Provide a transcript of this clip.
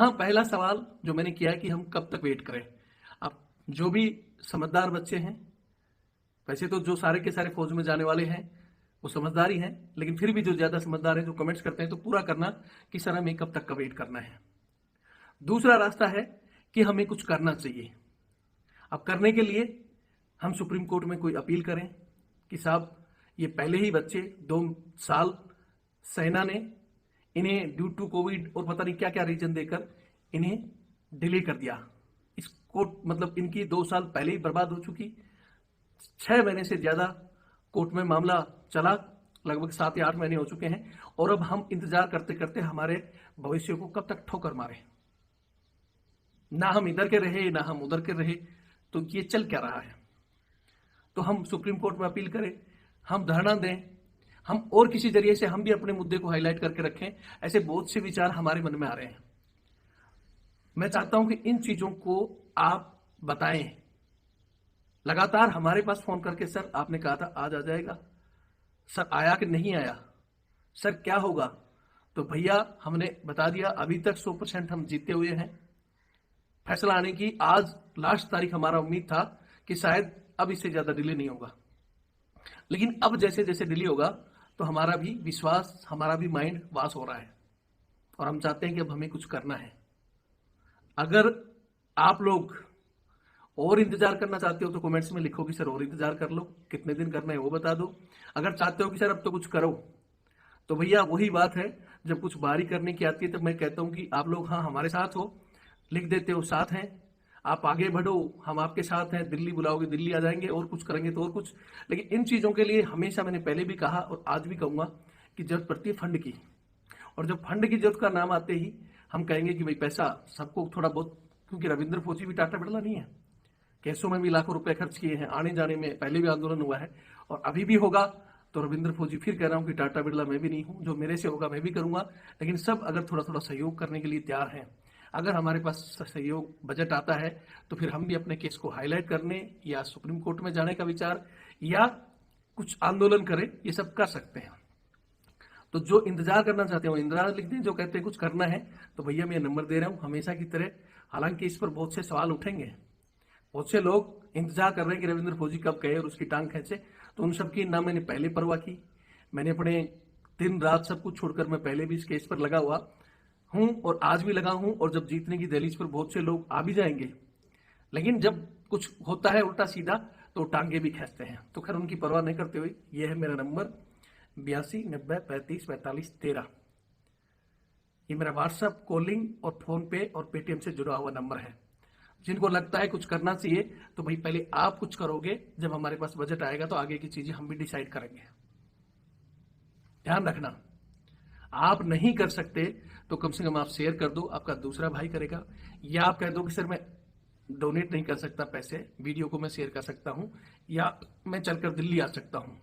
यहाँ पहला सवाल जो मैंने किया है कि हम कब तक वेट करें। अब जो भी समझदार बच्चे हैं, वैसे तो जो सारे के सारे फौज में जाने वाले हैं वो समझदार ही हैं, लेकिन फिर भी जो ज्यादा समझदार हैं जो कमेंट्स करते हैं तो पूरा करना कि सर हमें कब तक का वेट करना है। दूसरा रास्ता है कि हमें कुछ करना चाहिए। अब करने के लिए हम सुप्रीम कोर्ट में कोई अपील करें कि साहब ये पहले ही बच्चे 2 साल सेना ने इन्हें ड्यू टू कोविड और पता नहीं क्या क्या रीजन देकर इन्हें डिले कर दिया। इस कोर्ट मतलब इनकी 2 साल पहले ही बर्बाद हो चुकी। 6 महीने से ज्यादा कोर्ट में मामला चला, लगभग 7 या 8 महीने हो चुके हैं, और अब हम इंतजार करते करते हमारे भविष्य को कब तक ठोकर मारे। ना हम इधर के रहे ना हम उधर के रहे, तो ये चल क्या रहा है। तो हम सुप्रीम कोर्ट में अपील करें, हम धरना दें, हम और किसी जरिए से हम भी अपने मुद्दे को हाईलाइट करके रखें। ऐसे बहुत से विचार हमारे मन में आ रहे हैं। मैं चाहता हूं कि इन चीजों को आप बताएं। लगातार हमारे पास फोन करके सर आपने कहा था आज आ जाएगा, सर आया कि नहीं आया, सर क्या होगा। तो भैया हमने बता दिया, अभी तक 100% हम जीते हुए हैं। फैसला आने की आज लास्ट तारीख हमारा उम्मीद था कि शायद अब इससे ज्यादा डिले नहीं होगा, लेकिन अब जैसे जैसे डिले होगा तो हमारा भी विश्वास, हमारा भी माइंड वाश हो रहा है और हम चाहते हैं कि अब हमें कुछ करना है। अगर आप लोग और इंतजार करना चाहते हो तो कमेंट्स में लिखो कि सर और इंतजार कर लो, कितने दिन करना है वो बता दो। अगर चाहते हो कि सर अब तो कुछ करो, तो भैया वही बात है, जब कुछ बारी करने की आती है तो मैं कहता हूं कि आप लोग हाँ हमारे साथ हो, लिख देते हो साथ हैं, आप आगे बढ़ो, हम आपके साथ हैं, दिल्ली बुलाओगे दिल्ली आ जाएंगे, और कुछ करेंगे तो और कुछ। लेकिन इन चीजों के लिए हमेशा मैंने पहले भी कहा और आज भी कहूंगा कि जरूरत पड़ती है फंड की, और जब फंड की जरूरत का नाम आते ही हम कहेंगे कि भाई पैसा सबको थोड़ा बहुत, क्योंकि रविंद्र फौजी भी टाटा बिरला नहीं है, केसों में भी लाखों रुपए खर्च किए हैं, आने जाने में पहले भी आंदोलन हुआ है और अभी भी होगा। तो रविंद्र फौजी फिर कह रहा हूं कि टाटा बिरला मैं भी नहीं हूं, जो मेरे से होगा मैं भी करूंगा। लेकिन सब अगर थोड़ा थोड़ा सहयोग करने के लिए तैयार हैं, अगर हमारे पास सहयोग बजट आता है तो फिर हम भी अपने केस को हाईलाइट करने या सुप्रीम कोर्ट में जाने का विचार या कुछ आंदोलन करें, ये सब कर सकते हैं। तो जो इंतजार करना चाहते हो इंतजार लिख दें, जो कहते हैं कुछ करना है तो भैया मैं नंबर दे रहा हूं हमेशा की तरह। हालांकि इस पर बहुत से सवाल उठेंगे, बहुत से लोग इंतजार कर रहे हैं कि रविंद्र फौजी कब कहे और उसकी टांग खींचे, तो उन सबकी ना मैंने पहले परवाह की। मैंने अपने दिन रात सब कुछ छोड़कर मैं पहले भी इस केस पर लगा हुआ हूं और आज भी लगा हूं, और जब जीतने की दहलीज पर बहुत से लोग आ भी जाएंगे, लेकिन जब कुछ होता है उल्टा सीधा तो टांगे भी खींचते हैं। तो खैर उनकी परवाह नहीं करते हुए यह है मेरा नंबर 8290354513। ये मेरा व्हाट्सएप, कॉलिंग और फोन पे और पेटीएम से जुड़ा हुआ नंबर है। जिनको लगता है कुछ करना चाहिए तो भाई पहले आप कुछ करोगे, जब हमारे पास बजट आएगा तो आगे की चीजें हम भी डिसाइड करेंगे। ध्यान रखना, आप नहीं कर सकते तो कम से कम आप शेयर कर दो, आपका दूसरा भाई करेगा। या आप कह दो कि सर मैं डोनेट नहीं कर सकता पैसे, वीडियो को मैं शेयर कर सकता हूं, या मैं चलकर दिल्ली आ सकता हूं।